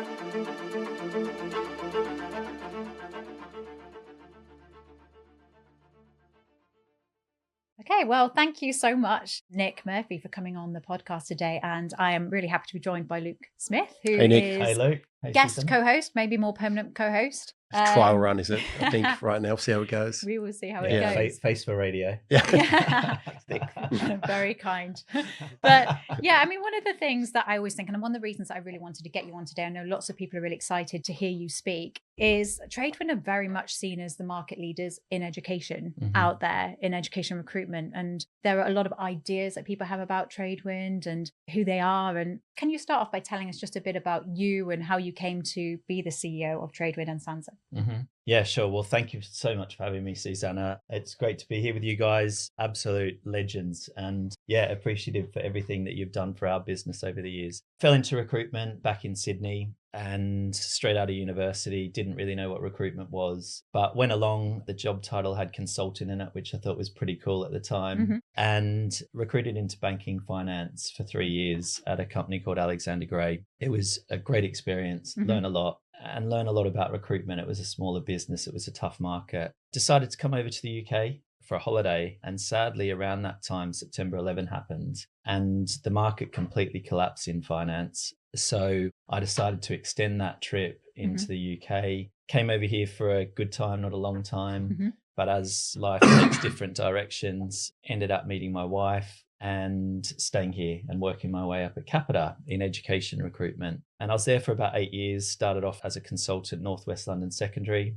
Okay, well, thank you so much, Nick Murphy, for coming on the podcast today. And I am really happy to be joined by Luke Smith, who Hey, Nick. is Hey, Luke. Hey, guest Susanna. co-host, maybe more permanent co-host. It's trial run, is it? I think right now. We'll see how it goes. We will see how Yeah, it goes. face for radio. Yeah. Very kind. But yeah, I mean, one of the things that I always think, and one of the reasons that I really wanted to get you on today, I know lots of people are really excited to hear you speak, is Tradewind are very much seen as the market leaders in education out there, in education recruitment. And there are a lot of ideas that people have about Tradewind and who they are. And can you start off by telling us just a bit about you and how you came to be the CEO of Tradewind and Sansa? Yeah, sure. Well, thank you so much for having me, Susanna. It's great to be here with you guys. Absolute legends. And yeah, appreciative for everything that you've done for our business over the years. Fell into recruitment back in Sydney and straight out of university, didn't really know what recruitment was, but went along. The job title had consultant in it, which I thought was pretty cool at the time, and recruited into banking finance for 3 years at a company called Alexander Gray. It was a great experience, learn a lot. And learn a lot about recruitment. It was a smaller business. It was a tough market. Decided to come over to the UK for a holiday. And sadly, around that time, September 11 happened and the market completely collapsed in finance. So I decided to extend that trip into the UK. Came over here for a good time, not a long time. But as life takes different directions, ended up meeting my wife and staying here and working my way up at Capita in education recruitment. And I was there for about 8 years, started off as a consultant, Northwest London Secondary,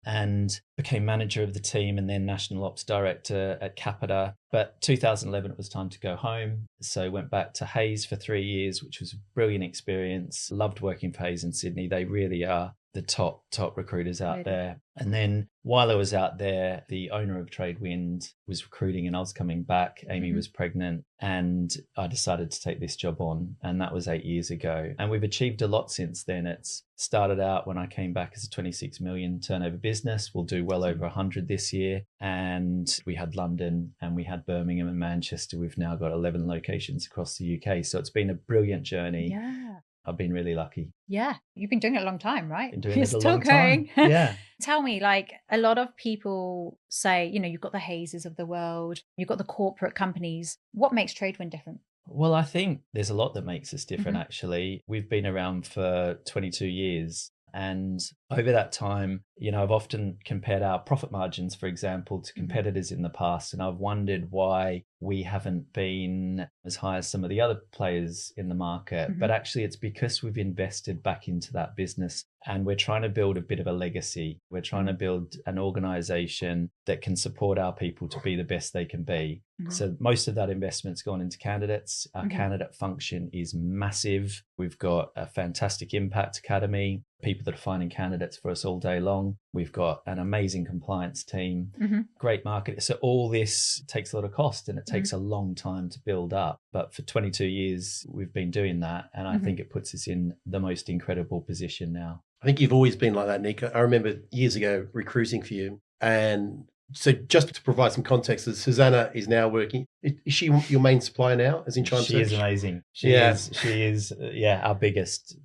and became manager of the team and then national ops director at Capita. But 2011, it was time to go home. So went back to Hayes for 3 years, which was a brilliant experience. Loved working for Hayes in Sydney. They really are the top recruiters out there. And then while I was out there, the owner of Tradewind was recruiting and I was coming back. Amy was pregnant and I decided to take this job on. And that was 8 years ago. And we've achieved a lot since then. It's started out when I came back as a 26 million turnover business. We'll do well over 100 this year. And we had London and we had Birmingham and Manchester. We've now got 11 locations across the UK. So it's been a brilliant journey. Yeah. I've been really lucky. Yeah. You've been doing it a long time, right? Been doing You're it a still long going. time. Yeah. Tell me, like a lot of people say, you know, you've got the Hazes of the world, you've got the corporate companies. What makes Tradewind different? Well, I think there's a lot that makes us different, actually. We've been around for 22 years. And over that time, you know, I've often compared our profit margins, for example, to competitors in the past. And I've wondered why we haven't been as high as some of the other players in the market. But actually, it's because we've invested back into that business and we're trying to build a bit of a legacy. We're trying to build an organization that can support our people to be the best they can be. So most of that investment's gone into candidates. Our candidate function is massive. We've got a fantastic impact academy, people that are finding candidates for us all day long. We've got an amazing compliance team, great market. So all this takes a lot of cost and it takes a long time to build up. But for 22 years, we've been doing that. And I think it puts us in the most incredible position now. I think you've always been like that, Nick. I remember years ago recruiting for you. And so just to provide some context, Susanna is now working. Is she your main supplier now, as in Chime She Search? is amazing. She is our biggest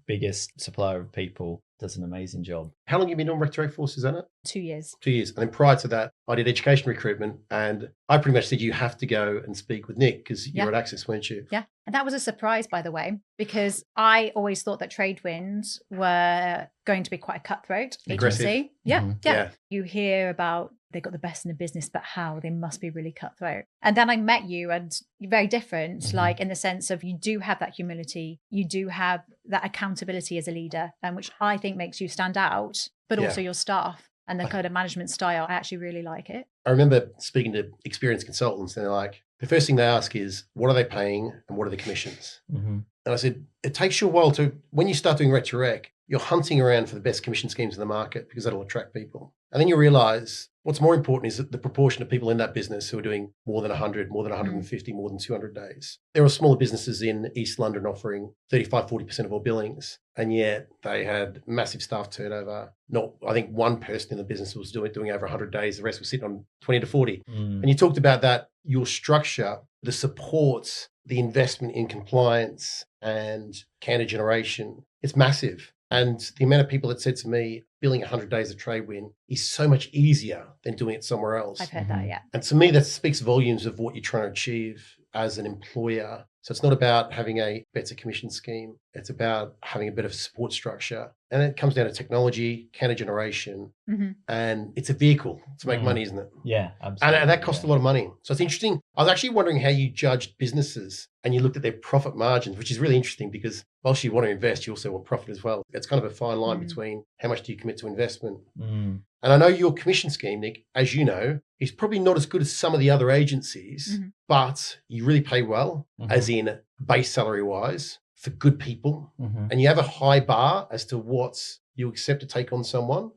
supplier of people. Does an amazing job. How long have you been on Rectorate for, Susanna? 2 years. 2 years. And then prior to that, I did education recruitment. And I pretty much said, you have to go and speak with Nick because you were at Access, weren't you? Yeah. And that was a surprise, by the way, because I always thought that Tradewind were going to be quite a cutthroat agency. Yeah. You hear about they've got the best in the business, but how? They must be really cutthroat. And then I met you and you're very different, like in the sense of you do have that humility. You do have that accountability as a leader, which I think makes you stand out, but also your staff and the kind of management style. I actually really like it. I remember speaking to experienced consultants and they're like, the first thing they ask is, what are they paying and what are the commissions? And I said, it takes you a while to, when you start doing Rec to Rec, you're hunting around for the best commission schemes in the market because that'll attract people. And then you realize what's more important is the proportion of people in that business who are doing more than 100, more than 150, more than 200 days. There are smaller businesses in East London offering 35, 40% of all billings. And yet they had massive staff turnover. I think one person in the business was doing over 100 days. The rest was sitting on 20 to 40. And you talked about that, your structure, the supports, the investment in compliance and candidate generation. It's massive. And the amount of people that said to me, billing 100 days of Tradewind is so much easier than doing it somewhere else. I've heard that, yeah. And to me, that speaks volumes of what you're trying to achieve as an employer. So it's not about having a better commission scheme. It's about having a better support structure. And it comes down to technology, counter generation, and it's a vehicle to make money, isn't it? Yeah, absolutely. And that costs a lot of money. So it's interesting. I was actually wondering how you judged businesses and you looked at their profit margins, which is really interesting because whilst you want to invest, you also want profit as well. It's kind of a fine line between how much do you commit to investment. And I know your commission scheme, Nick, as you know, is probably not as good as some of the other agencies, but you really pay well, as in base salary wise, for good people. And you have a high bar as to what you accept to take on someone.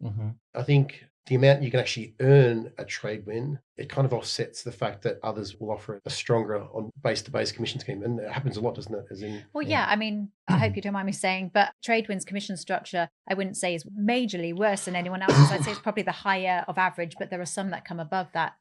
I think the amount you can actually earn at Tradewind, it kind of offsets the fact that others will offer a stronger on base-to-base commission scheme. And it happens a lot, doesn't it? As in, well, yeah, I mean, I hope you don't mind me saying, but Tradewind's commission structure, I wouldn't say is majorly worse than anyone else's. I'd say it's probably the higher of average, but there are some that come above that.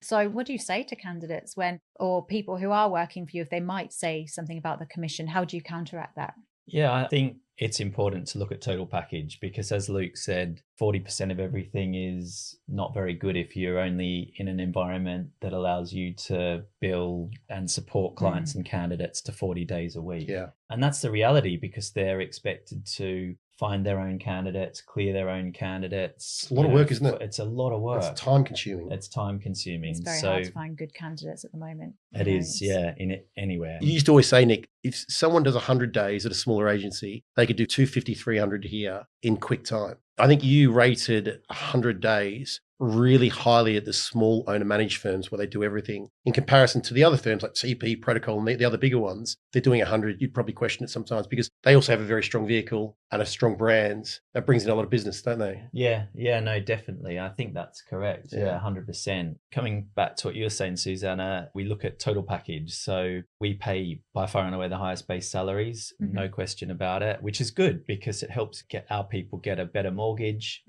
So what do you say to candidates or people who are working for you, if they might say something about the commission? How do you counteract that? Yeah, I think it's important to look at total package because, as Luke said, 40% of everything is not very good if you're only in an environment that allows you to bill and support clients and candidates to 40 days a week. Yeah. And that's the reality because they're expected to find their own candidates, clear their own candidates. It's a lot of work, isn't it? It's a lot of work. It's time consuming. It's time consuming. It's very hard to find good candidates at the moment. It is, yeah, anywhere. You used to always say, Nick, if someone does 100 days at a smaller agency, they could do 250, 300 here in quick time. I think you rated 100 days really highly at the small owner managed firms where they do everything in comparison to the other firms like CP, Protocol, and the other bigger ones. They're doing 100. You'd probably question it sometimes because they also have a very strong vehicle and a strong brand that brings in a lot of business, don't they? Yeah, no, definitely. I think that's correct. Yeah, 100%. Coming back to what you were saying, Susanna, we look at total package. So we pay by far and away the highest base salaries, no question about it, which is good because it helps get our people get a better mortgage.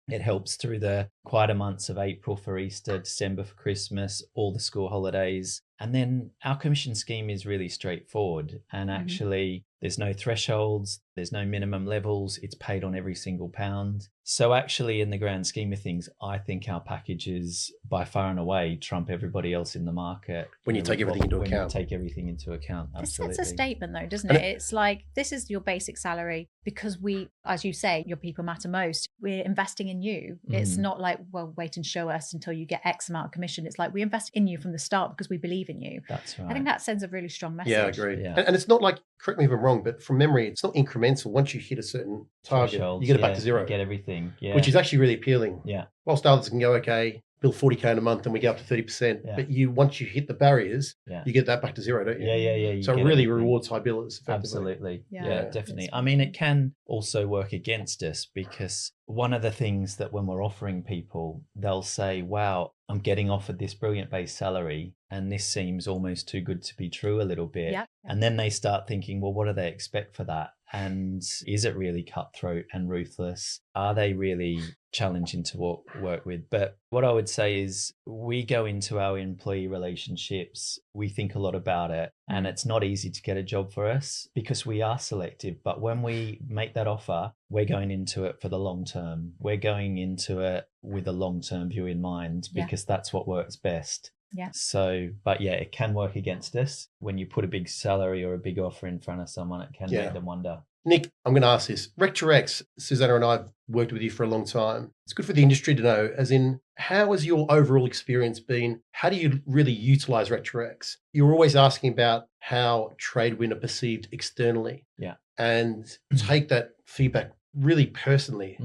It helps through the quieter months of April for Easter, December for Christmas, all the school holidays. And then our commission scheme is really straightforward. And actually, there's no thresholds, there's no minimum levels. It's paid on every single pound. So actually, in the grand scheme of things, I think our packages by far and away trump everybody else in the market. When you take everything into account. When you take everything into account, absolutely. It's a statement though, doesn't it? It's like, this is your basic salary because we, as you say, your people matter most. We're investing in you. It's not like, well, wait and show us until you get X amount of commission. It's like, we invest in you from the start because we believe in you. That's right. I think that sends a really strong message. Yeah, I agree. Yeah. And it's not like, correct me if I'm wrong, but from memory, it's not incremental. Once you hit a certain target, you get it back to zero. You get everything. Yeah. Which is actually really appealing. Yeah. Whilst others can go, okay, bill 40K in a month and we get up to 30%. Yeah. But once you hit the barriers, you get that back to zero, don't you? Yeah. So it really rewards high billers. Absolutely. Yeah, definitely. I mean, it can also work against us because one of the things that when we're offering people, they'll say, wow, I'm getting offered this brilliant base salary and this seems almost too good to be true a little bit. Yeah. And then they start thinking, well, what do they expect for that? And is it really cutthroat and ruthless? Are they really challenging to work with? But what I would say is we go into our employee relationships, we think a lot about it, and it's not easy to get a job for us because we are selective. But when we make that offer, we're going into it for the long term. We're going into it with a long-term view in mind because that's what works best. Yeah. So, but yeah, it can work against us. When you put a big salary or a big offer in front of someone, it can make them wonder. Nick, I'm going to ask this. Rec2X, Susanna and I have worked with you for a long time. It's good for the industry to know, as in, how has your overall experience been? How do you really utilize Rec2X? You're always asking about how Tradewind are perceived externally. Yeah. And take that feedback really personally.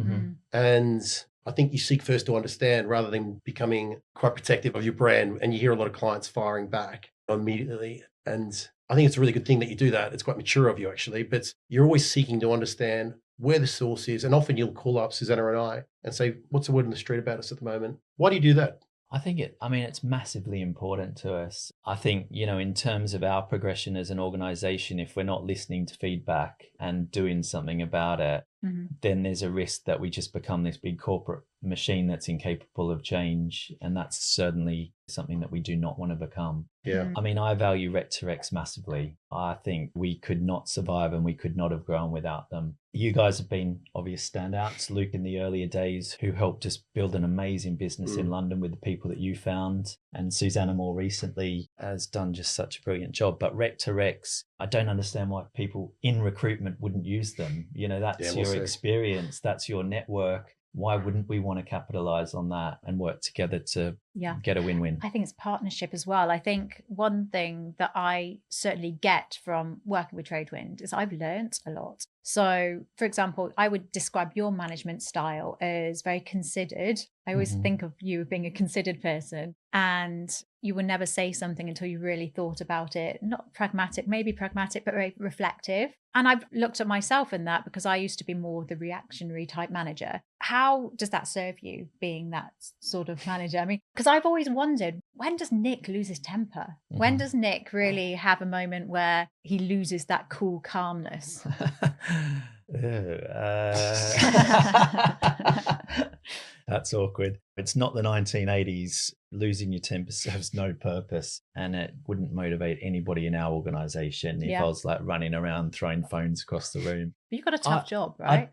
And I think you seek first to understand rather than becoming quite protective of your brand. And you hear a lot of clients firing back immediately. And I think it's a really good thing that you do that. It's quite mature of you, actually. But you're always seeking to understand where the source is. And often you'll call up Susanna and I and say, what's the word in the street about us at the moment? Why do you do that? I think it's massively important to us. I think, in terms of our progression as an organization, if we're not listening to feedback and doing something about it, then there's a risk that we just become this big corporate machine that's incapable of change. And that's certainly something that we do not want to become. Yeah. I mean, I value Rec2Recs massively. I think we could not survive and we could not have grown without them. You guys have been obvious standouts. Luke in the earlier days, who helped us build an amazing business in London with the people that you found. And Susanna more recently has done just such a brilliant job. But Rec2Recs, I don't understand why people in recruitment wouldn't use them. You know, that's your experience, that's your network. Why wouldn't we want to capitalize on that and work together to get a win-win? I think it's partnership as well. I think one thing that I certainly get from working with Tradewind is I've learnt a lot. So, for example, I would describe your management style as very considered. I always think of you as being a considered person, and you would never say something until you really thought about it. Not pragmatic, maybe pragmatic, but very reflective. And I've looked at myself in that because I used to be more the reactionary type manager. How does that serve you, being that sort of manager? I mean, because I've always wondered, when does Nick lose his temper? When does Nick really have a moment where he loses that cool calmness? That's awkward. It's not the 1980s. Losing your temper serves no purpose, and it wouldn't motivate anybody in our organization if I was like running around throwing phones across the room. But you've got a tough job, right?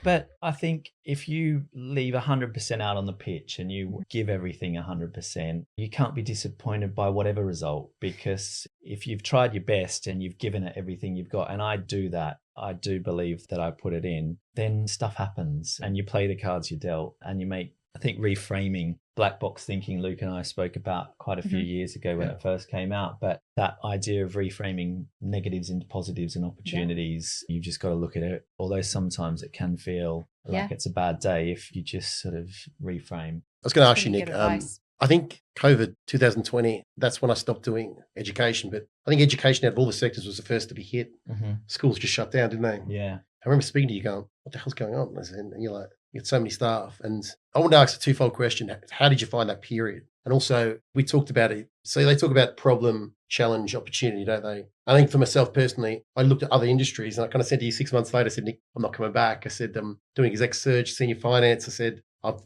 But I think if you leave 100% out on the pitch and you give everything 100%, you can't be disappointed by whatever result, because if you've tried your best and you've given it everything you've got, and I do that, I do believe that I put it in, then stuff happens and you play the cards you're dealt, and you make, I think, reframing black box thinking Luke and I spoke about quite a few years ago when it first came out. But that idea of reframing negatives into positives and opportunities, you've just got to look at it. Although sometimes it can feel like it's a bad day if you just sort of reframe. I was going to ask you, Nick, I think COVID 2020, that's when I stopped doing education. But I think education out of all the sectors was the first to be hit. Schools just shut down, didn't they? Yeah. I remember speaking to you going, what the hell's going on? And you're like, you had so many staff. And I want to ask a twofold question. How did you find that period? And also, we talked about it. So they talk about problem, challenge, opportunity, don't they? I think for myself personally, I looked at other industries and I kind of said to you 6 months later, I said, Nick, I'm not coming back. I said, I'm doing exec search, senior finance. I said,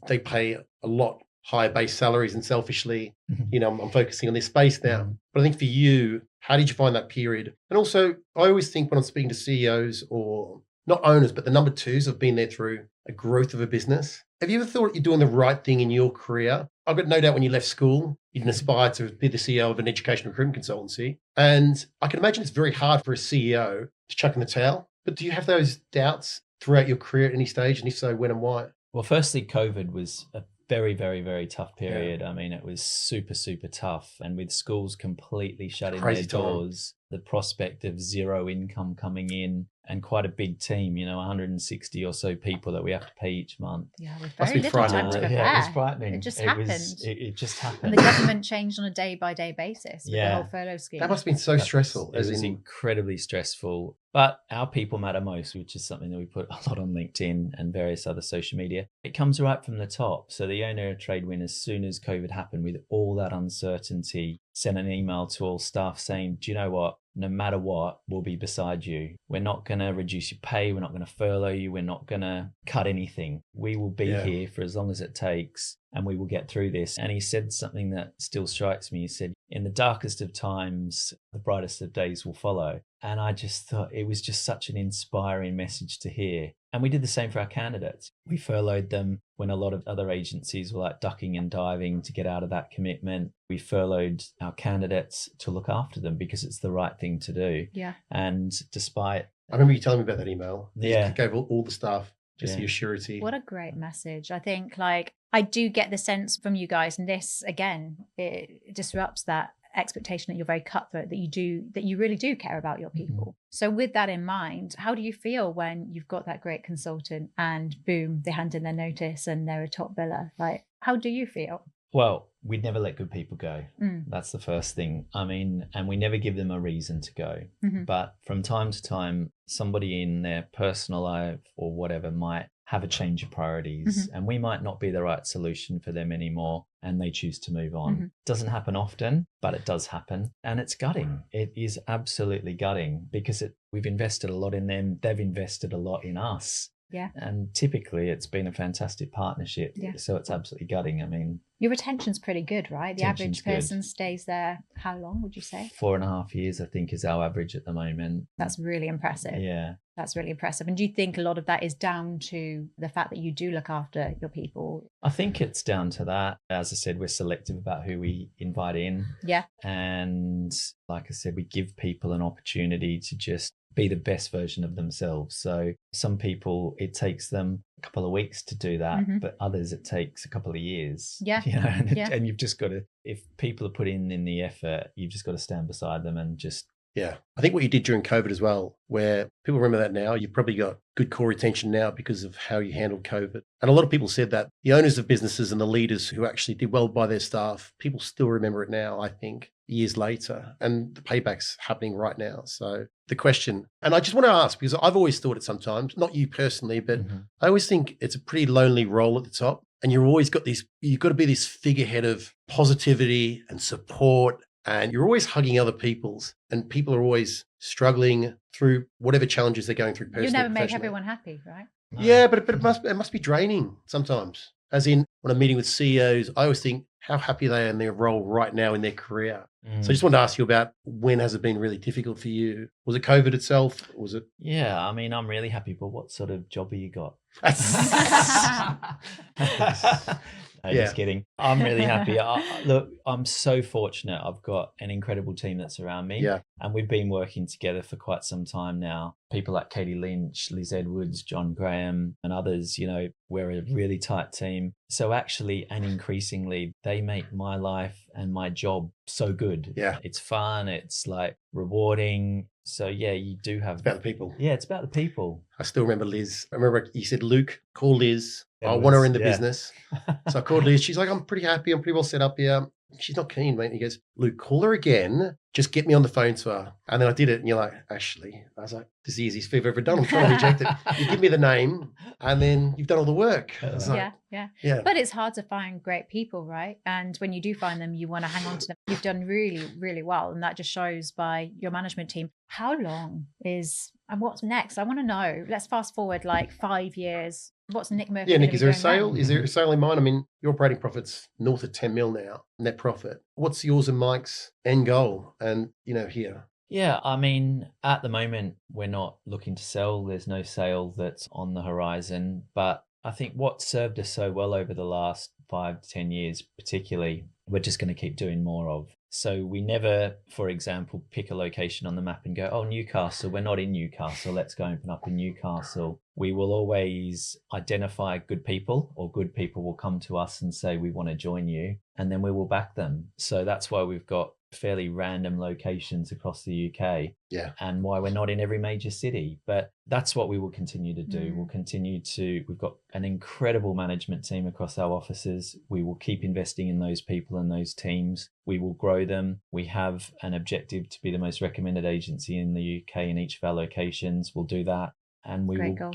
they pay a lot higher base salaries, and selfishly, you know, I'm focusing on this space now. But I think for you, how did you find that period? And also, I always think when I'm speaking to CEOs, or not owners, but the number twos have been there through a growth of a business. Have you ever thought you're doing the right thing in your career? I've got no doubt when you left school, you didn't aspire to be the CEO of an education recruitment consultancy. And I can imagine it's very hard for a CEO to chuck in the towel. But do you have those doubts throughout your career at any stage? And if so, when and why? Well, firstly, COVID was a very, very, very tough period. I mean, it was super, super tough. And with schools completely shutting their doors, the prospect of zero income coming in, and quite a big team, you know, 160 or so people that we have to pay each month. Yeah, with very little time to prepare. Yeah, it was frightening. It just happened. It just happened. And the government changed on a day-by-day basis with the whole furlough scheme. That must have been so stressful. It was incredibly stressful. But our people matter most, which is something that we put a lot on LinkedIn and various other social media. It comes right from the top. So the owner of Tradewind, as soon as COVID happened, with all that uncertainty, sent an email to all staff saying, do you know what? No matter what, we'll be beside you. We're not going to reduce your pay. We're not going to furlough you. We're not going to cut anything. We will be here for as long as it takes, and we will get through this. And he said something that still strikes me. He said, in the darkest of times, the brightest of days will follow. And I just thought it was just such an inspiring message to hear. And we did the same for our candidates. We furloughed them when a lot of other agencies were like ducking and diving to get out of that commitment. We furloughed our candidates to look after them because it's the right thing to do. Yeah. And despite... I remember you telling me about that email. Yeah. You gave all the staff just the surety. What a great message. I think, like, I do get the sense from you guys, and this, again, it disrupts that expectation that you're very cutthroat, that you really do care about your people. So with that in mind, how do you feel when you've got that great consultant and boom, they hand in their notice and they're a top biller? Like, how do you feel? Well, we'd never let good people go. That's the first thing. I mean, and we never give them a reason to go. But from time to time, somebody in their personal life or whatever might have a change of priorities, and we might not be the right solution for them anymore, and they choose to move on. Doesn't happen often, but it does happen, and it's gutting. It is absolutely gutting because we've invested a lot in them. They've invested a lot in us. Yeah. And typically it's been a fantastic partnership. Yeah. So it's absolutely gutting. I mean, your retention's pretty good, right? The average person good. stays there how long, would you say? 4.5 years, I think, is our average at the moment. That's really impressive. Yeah. That's really impressive. And do you think a lot of that is down to the fact that you do look after your people? I think it's down to that. As I said, we're selective about who we invite in. Yeah. And like I said, we give people an opportunity to just be the best version of themselves. So some people, it takes them a couple of weeks to do that, but others it takes a couple of years. Yeah. You know, and you've just got to, if people are putting in the effort, you've just got to stand beside them and just. Yeah. I think what you did during COVID as well, where people remember that now, you've probably got good core retention now because of how you handled COVID. And a lot of people said that the owners of businesses and the leaders who actually did well by their staff, people still remember it now, I think, years later. And the payback's happening right now. So the question, and I just want to ask, because I've always thought it sometimes, not you personally, but I always think it's a pretty lonely role at the top. And you've always got this, you've got to be this figurehead of positivity and support. And you're always hugging other people's, and people are always struggling through whatever challenges they're going through personally. You never make everyone happy, right? Yeah, but it must be draining sometimes. As in, when I'm meeting with CEOs, I always think how happy they are in their role right now in their career. So I just wanted to ask you about, when has it been really difficult for you? Was it COVID itself? Was it? Yeah, I mean, I'm really happy, but what sort of job have you got? No, just kidding. I'm really happy. Look, I'm so fortunate. I've got an incredible team that's around me. Yeah. And we've been working together for quite some time now. People like Katie Lynch, Liz Edwards, John Graham, and others, you know, we're a really tight team. So actually, and increasingly, they make my life and my job so good. Yeah. It's fun. It's like rewarding. So yeah, you do have. It's about the people. Yeah, it's about the people. I still remember Liz. I remember you said, Luke, call Liz. Edwards, I want her in the business. So I called Liz. She's like, I'm pretty happy. I'm pretty well set up here. She's not keen, mate. And he goes, Luke, call her again. Just get me on the phone to her. And then I did it. And you're like, Ashley. I was like, this is the easiest thing I've ever done. I'm trying to reject it. You give me the name and then you've done all the work. Yeah. But it's hard to find great people, right? And when you do find them, you want to hang on to them. You've done really, really well. And that just shows by your management team. How long is, and what's next? I want to know. Let's fast forward like 5 years. What's Nick Murphy? Yeah, Nick, is there a sale? Now? Is there a sale in mind? I mean, your operating profit's north of 10 mil now, net profit. What's yours and Mike's end goal? And, you know, here. Yeah, I mean, at the moment, we're not looking to sell. There's no sale that's on the horizon. But I think what served us so well over the last 5 to 10 years, particularly, we're just going to keep doing more of. So we never, for example, pick a location on the map and go, oh, Newcastle, we're not in Newcastle, let's go open up in Newcastle. We will always identify good people, or good people will come to us and say, we want to join you, and then we will back them. So that's why we've got fairly random locations across the UK. Yeah. And why we're not in every major city. But that's what we will continue to do. We'll continue to, we've got an incredible management team across our offices. We will keep investing in those people and those teams. We will grow them. We have an objective to be the most recommended agency in the UK in each of our locations. We'll do that. And we will,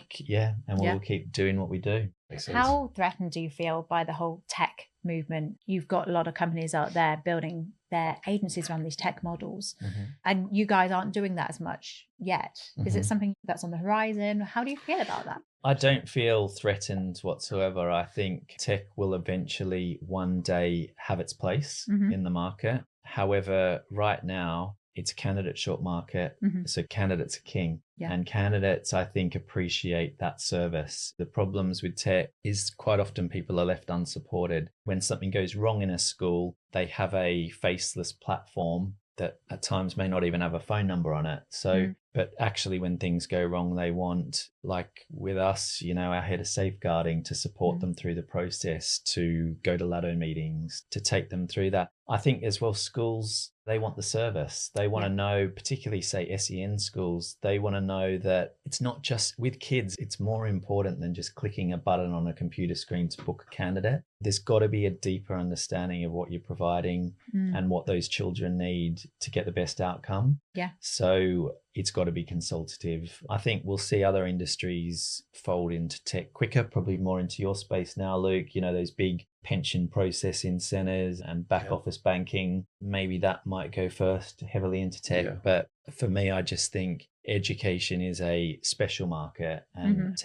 will keep doing what we do. How threatened do you feel by the whole tech movement? You've got a lot of companies out there building their agencies around these tech models, and you guys aren't doing that as much yet. Is it something that's on the horizon? How do you feel about that? I don't feel threatened whatsoever. I think tech will eventually one day have its place in the market. However, right now, it's a candidate short market. So candidates are king. And candidates, I think, appreciate that service. The problems with tech is quite often people are left unsupported. When something goes wrong in a school, they have a faceless platform that at times may not even have a phone number on it. So, but actually when things go wrong, they want, like with us, you know, our head of safeguarding to support them through the process, to go to LADO meetings, to take them through that. I think as well, schools, they want the service. They want to know, particularly say SEN schools, they want to know that it's not just with kids, it's more important than just clicking a button on a computer screen to book a candidate. There's got to be a deeper understanding of what you're providing and what those children need to get the best outcome. Yeah. So it's got to be consultative. I think we'll see other industries fold into tech quicker, probably more into your space now, Luke. You know, those big pension processing centers and back office banking, maybe that might go first heavily into tech. But for me, I just think education is a special market and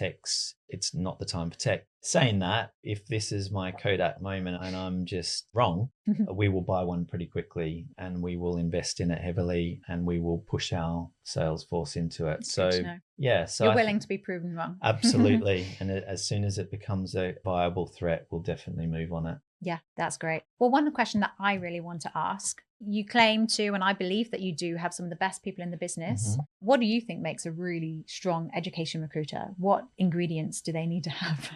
it's not the time for tech. Saying that, if this is my Kodak moment and I'm just wrong, we will buy one pretty quickly and we will invest in it heavily and we will push our sales force into it. So you're willing to be proven wrong. Absolutely. And as soon as it becomes a viable threat, we'll definitely move on it. Yeah, that's great. Well, one question that I really want to ask, you claim to, and I believe that you do, have some of the best people in the business. What do you think makes a really strong education recruiter? What ingredients do they need to have?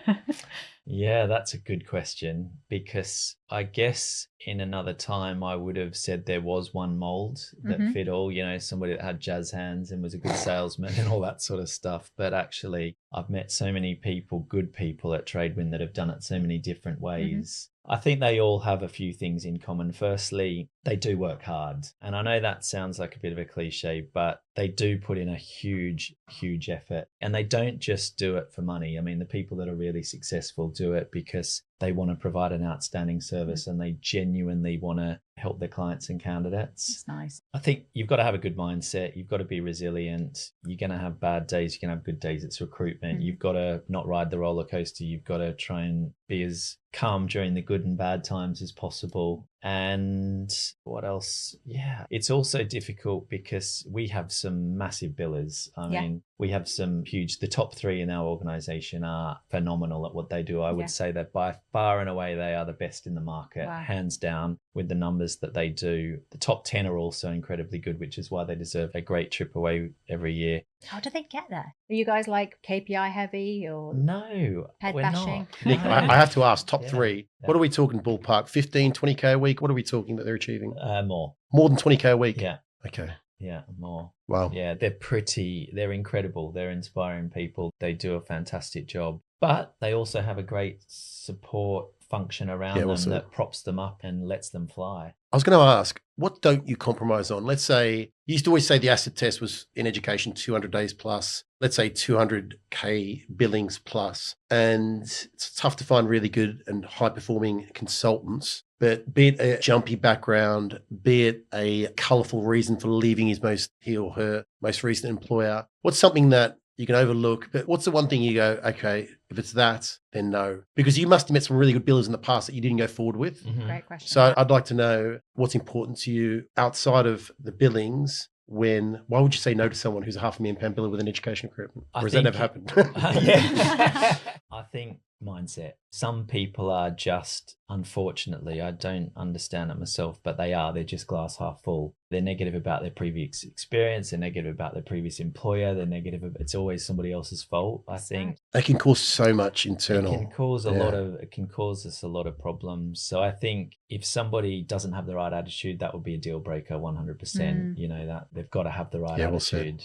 Yeah, that's a good question, because I guess in another time I would have said there was one mold that fit all, you know, somebody that had jazz hands and was a good salesman and all that sort of stuff. But actually, I've met so many people, good people at Tradewind, that have done it so many different ways. I think they all have a few things in common. Firstly, they do work hard. And I know that sounds like a bit of a cliche, but they do put in a huge, huge effort. And they don't just do it for money. I mean, the people that are really successful do it because they want to provide an outstanding service and they genuinely want to help their clients and candidates. That's nice. I think you've got to have a good mindset. You've got to be resilient. You're going to have bad days. You're going to have good days. It's recruitment. You've got to not ride the roller coaster. You've got to try and be as calm during the good and bad times as possible. And what else? Yeah, it's also difficult because we have some massive billers. I mean, we have some huge, the top three in our organization are phenomenal at what they do. I would say that by far and away, they are the best in the market, hands down, with the numbers that they do. The top 10 are also incredibly good, which is why they deserve a great trip away every year. How do they get there? Are you guys like KPI heavy or no head we're bashing? Not. Nick, I have to ask, top three, what are we talking ballpark? 15, 20K a week? What are we talking that they're achieving? More than 20K a week? Yeah. Okay. Yeah, more. Wow. Yeah, they're incredible. They're inspiring people. They do a fantastic job. But they also have a great support function around them that props them up and lets them fly. I was going to ask, what don't you compromise on? Let's say, you used to always say the acid test was in education 200 days plus, let's say 200K billings plus. And it's tough to find really good and high performing consultants. But be it a jumpy background, be it a colourful reason for leaving he or her most recent employer, what's something that you can overlook? But what's the one thing you go, okay, if it's that, then no? Because you must have met some really good billers in the past that you didn't go forward with. Great question. So I'd like to know what's important to you outside of the billings. Why would you say no to someone who's a £500,000 biller with an education recruitment? Or has that never happened? I think mindset. Some people are just, unfortunately, I don't understand it myself, but they're just glass half full. They're negative about their previous experience. They're negative about their previous employer. They're negative. It's always somebody else's fault. I think they can cause so much internal. It can cause us a lot of problems. So I think if somebody doesn't have the right attitude, that would be a deal breaker 100%. You know, that they've got to have the right attitude.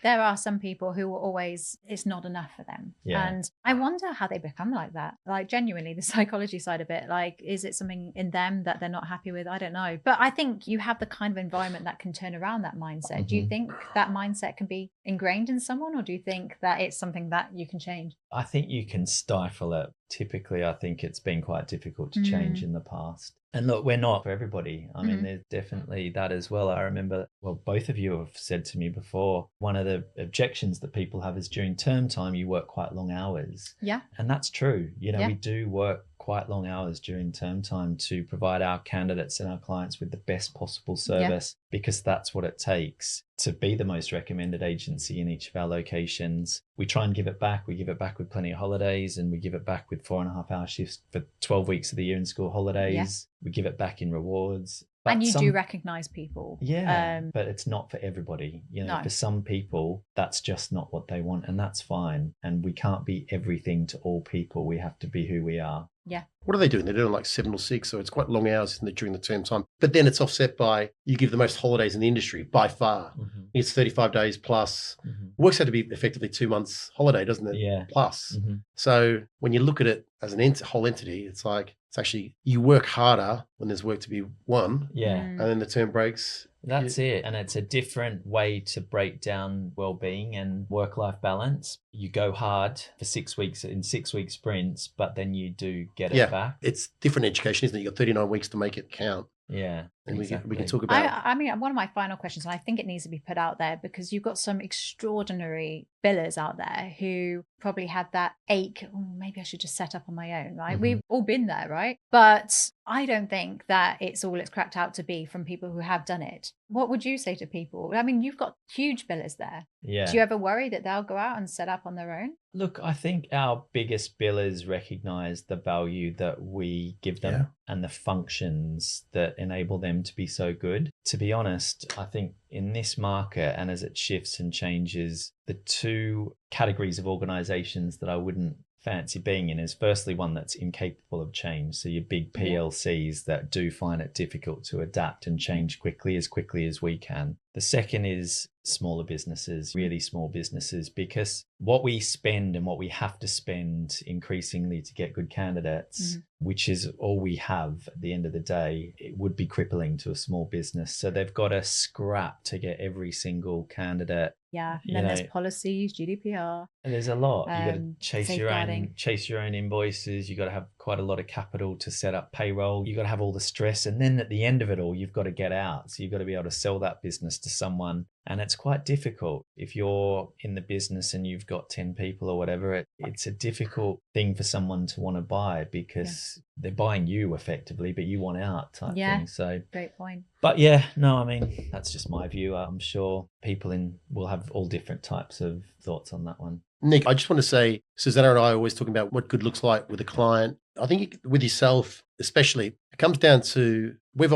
There are some people who will always, it's not enough for them. And I wonder how they become like that. Like genuinely, the psychology side of it, like, is it something in them that they're not happy with? I don't know. But I think you have the kind of environment that can turn around that mindset. Do you think that mindset can be ingrained in someone, or do you think that it's something that you can change? I think you can stifle it. Typically, I think it's been quite difficult to change in the past. And look, we're not for everybody. I mean, there's definitely that as well. I remember, both of you have said to me before, one of the objections that people have is during term time, you work quite long hours. Yeah. And that's true. You know, we do work quite long hours during term time to provide our candidates and our clients with the best possible service, because that's what it takes to be the most recommended agency in each of our locations. We try and give it back. We give it back with plenty of holidays, and we give it back with 4.5-hour shifts for 12 weeks of the year in school holidays. We give it back in rewards. But and you do recognize people. But it's not for everybody. You know, for some people, that's just not what they want, and that's fine. And we can't be everything to all people. We have to be who we are. Yeah. What are they doing? They're doing like 7 or 6, so it's quite long hours during the term time. But then it's offset by, you give the most holidays in the industry by far. It's 35 days plus. It works out to be effectively 2 months holiday, doesn't it? Yeah. Plus. So when you look at it as an whole entity, it's like, it's actually, you work harder when there's work to be won. And then the term breaks. That's it. And it's a different way to break down well-being and work-life balance. You go hard for 6 weeks in 6-week sprints, but then you do get it back. It's different education, isn't it? You've got 39 weeks to make it count. Yeah. And we can talk about. I mean, one of my final questions, and I think it needs to be put out there because you've got some extraordinary billers out there who probably had that ache. Oh, maybe I should just set up on my own, right? We've all been there, right? But I don't think that it's cracked out to be from people who have done it. What would you say to people? I mean, you've got huge billers there. Yeah. Do you ever worry that they'll go out and set up on their own? Look, I think our biggest billers recognize the value that we give them and the functions that enable them to be so good. To be honest, I think in this market and as it shifts and changes, the two categories of organizations that I wouldn't fancy being in is firstly one that's incapable of change. So your big PLCs that do find it difficult to adapt and change quickly as we can. The second is smaller businesses, really small businesses, because what we spend and what we have to spend increasingly to get good candidates, which is all we have at the end of the day, it would be crippling to a small business. So they've got to scrap to get every single candidate. Yeah, and then there's policies, GDPR. And there's a lot. You got to chase your own invoices. You got to have quite a lot of capital to set up payroll. You got to have all the stress, and then at the end of it all, you've got to get out. So you've got to be able to sell that business to someone, and it's quite difficult if you're in the business and you've got 10 people or whatever. It's a difficult thing for someone to want to buy because they're buying you effectively, but you want out type thing. So great point. But yeah, no, I mean, that's just my view. I'm sure people will have all different types of thoughts on that one. Nick, I just want to say, Susanna and I are always talking about what good looks like with a client. I think with yourself, especially, it comes down to, we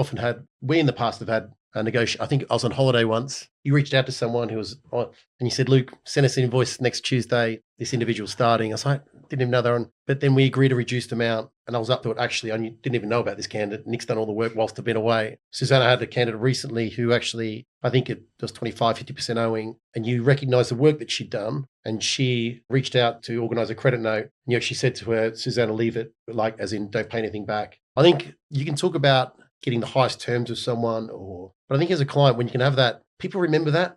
in the past have had a negotiation. I think I was on holiday once. You reached out to someone who was on, and you said, Luke, send us an invoice next Tuesday, this individual starting. I was like, didn't even know they're on. But then we agreed a reduced amount, and I was up to it. Actually, I didn't even know about this candidate. Nick's done all the work whilst I've been away. Susanna had a candidate recently who actually, I think it was 25-50% owing, and you recognised the work that she'd done, and she reached out to organise a credit note. And you actually said to her, Susanna, leave it, like as in don't pay anything back. I think you can talk about getting the highest terms of someone, but I think as a client, when you can have that, people remember that.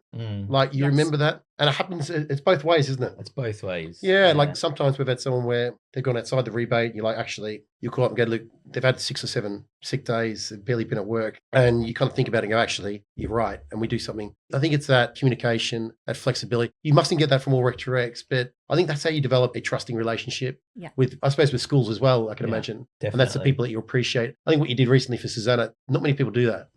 Like you remember that. And it happens, it's both ways, isn't it? It's both ways. Yeah, like sometimes we've had someone where they've gone outside the rebate. You're like, actually, you call up and go, look, they've had 6 or 7 sick days, they've barely been at work. And you kind of think about it and go, actually, you're right. And we do something. I think it's that communication, that flexibility. You mustn't get that from all Rec2Recs, but I think that's how you develop a trusting relationship with, I suppose, with schools as well, I can imagine. Definitely. And that's the people that you appreciate. I think what you did recently for Susanna, not many people do that.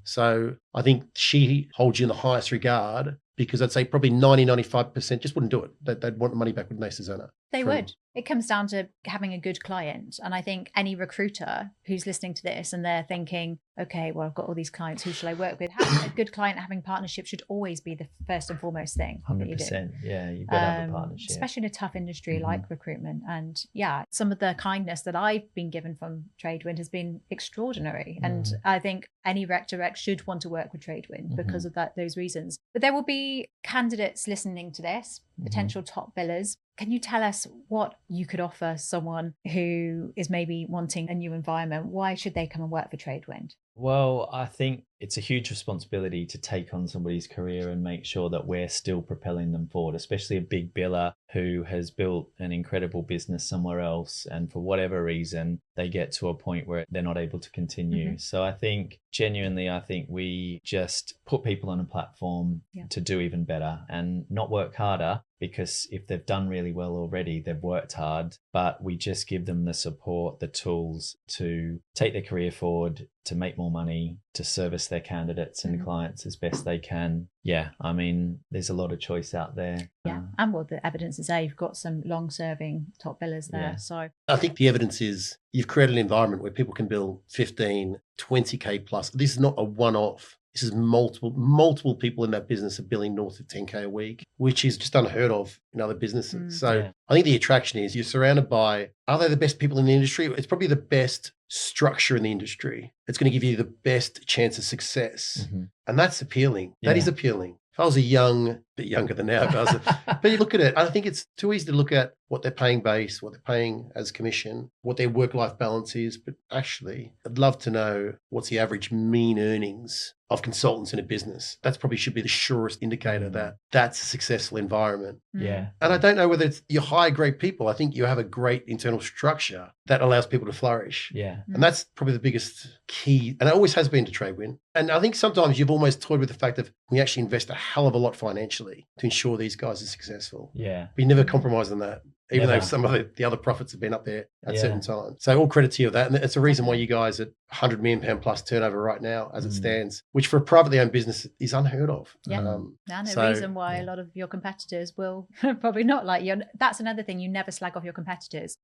So I think she holds you in the highest regard, because I'd say probably 90-95% just wouldn't do it. They'd want the money back, wouldn't they, Susanna? They would. It comes down to having a good client. And I think any recruiter who's listening to this and they're thinking, okay, well, I've got all these clients, who shall I work with? Having a good client, having partnership should always be the first and foremost thing. 100%. Yeah, you've got to have a partnership. Especially in a tough industry like recruitment. And some of the kindness that I've been given from Tradewind has been extraordinary. And I think any Rec2Rec should want to work with Tradewind because of those reasons. But there will be candidates listening to this, potential top billers. Can you tell us what you could offer someone who is maybe wanting a new environment? Why should they come and work for Tradewind? Well, I think it's a huge responsibility to take on somebody's career and make sure that we're still propelling them forward, especially a big biller who has built an incredible business somewhere else. And for whatever reason, they get to a point where they're not able to continue. So I think genuinely, we just put people on a platform to do even better and not work harder, because if they've done really well already, they've worked hard, but we just give them the support, the tools to take their career forward, to make more money, to service their candidates and clients as best they can. Yeah, I mean, there's a lot of choice out there. Yeah, and what the evidence is there, you've got some long-serving top billers there. So I think the evidence is you've created an environment where people can bill 15, 20K plus. This is not a one-off. This is multiple people in that business are billing north of 10K a week, which is just unheard of in other businesses. I think the attraction is you're surrounded by, are they the best people in the industry? It's probably the best structure in the industry. It's going to give you the best chance of success. And that's appealing. That is appealing. If I was a young bit younger than now guys. But you look at it, I think it's too easy to look at what they're paying base, what they're paying as commission, what their work-life balance is. But actually, I'd love to know what's the average mean earnings of consultants in a business. That's probably should be the surest indicator that that's a successful environment. Yeah. And I don't know whether it's you hire great people. I think you have a great internal structure that allows people to flourish. Yeah. And that's probably the biggest key. And it always has been to Tradewind. And I think sometimes you've almost toyed with the fact that we actually invest a hell of a lot financially to ensure these guys are successful. Yeah. We never compromise on that, even Never. though some of the other profits have been up there at certain times. So all credit to you of that. And it's a reason why you guys at £100 million plus turnover right now as it stands, which for a privately owned business is unheard of. Yeah. And the reason why a lot of your competitors will probably not like you. That's another thing. You never slag off your competitors,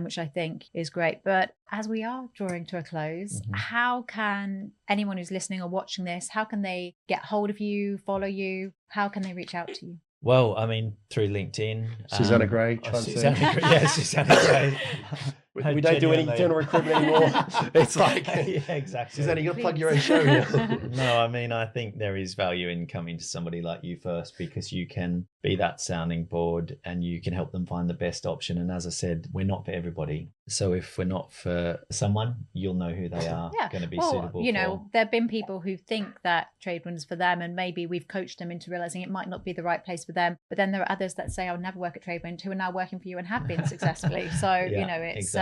which I think is great. But as we are drawing to a close, how can anyone who's listening or watching this, how can they get hold of you, follow you? How can they reach out to you? Well, I mean, through LinkedIn. Susanna Gray. Susanna Gray. Yeah, Susanna Gray. We don't do any internal recruitment anymore. It's like, yeah, exactly. Susanna, you got to plug your own show now. No, I mean, I think there is value in coming to somebody like you first, because you can be that sounding board and you can help them find the best option. And as I said, we're not for everybody. So if we're not for someone, you'll know who they are going to be suitable you know, for. there have been people who think that Tradewind is for them, and maybe we've coached them into realizing it might not be the right place for them. But then there are others that say, I'll never work at Tradewind, who are now working for you and have been successfully. So, you know, it's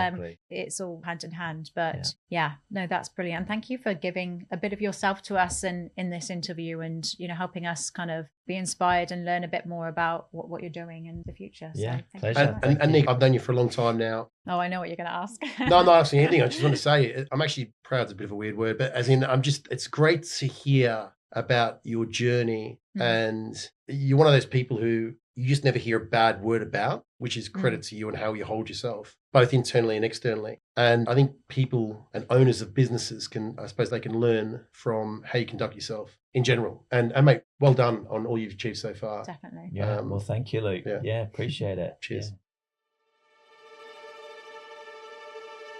it's all hand in hand. But no, that's brilliant. Thank you for giving a bit of yourself to us in this interview, and, you know, helping us kind of be inspired and learn a bit more about what you're doing in the future. Yeah, so pleasure. And Nick, I've known you for a long time now. Oh, I know what you're going to ask. No, I'm not asking anything. I just want to say I'm actually proud. It's a bit of a weird word, but as in, it's great to hear about your journey. And you're one of those people who you just never hear a bad word about, which is credit to you and how you hold yourself, both internally and externally. And I think people and owners of businesses they can learn from how you conduct yourself in general. And mate, well done on all you've achieved so far. Definitely. Yeah. Well, thank you, Luke. Yeah, appreciate it. Cheers.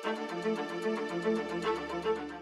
Yeah.